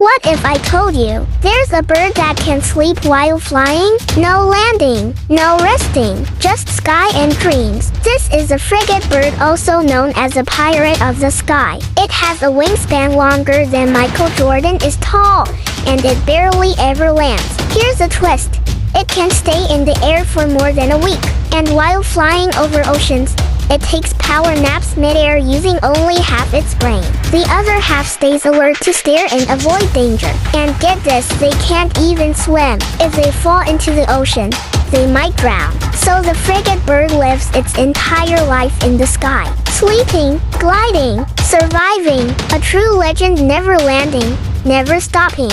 What if I told you there's a bird that can sleep while flying? No landing, no resting, just sky and dreams. This is a frigate bird, also known as a pirate of the sky. It has a wingspan longer than Michael Jordan is tall, and it barely ever lands. Here's a twist. It can stay in the air for more than a week, and while flying over oceans, it takes power naps mid-air using only half its brain. The other half stays alert to steer and avoid danger. And get this, they can't even swim. If they fall into the ocean, they might drown. So the frigate bird lives its entire life in the sky, sleeping, gliding, surviving, a true legend, never landing, never stopping.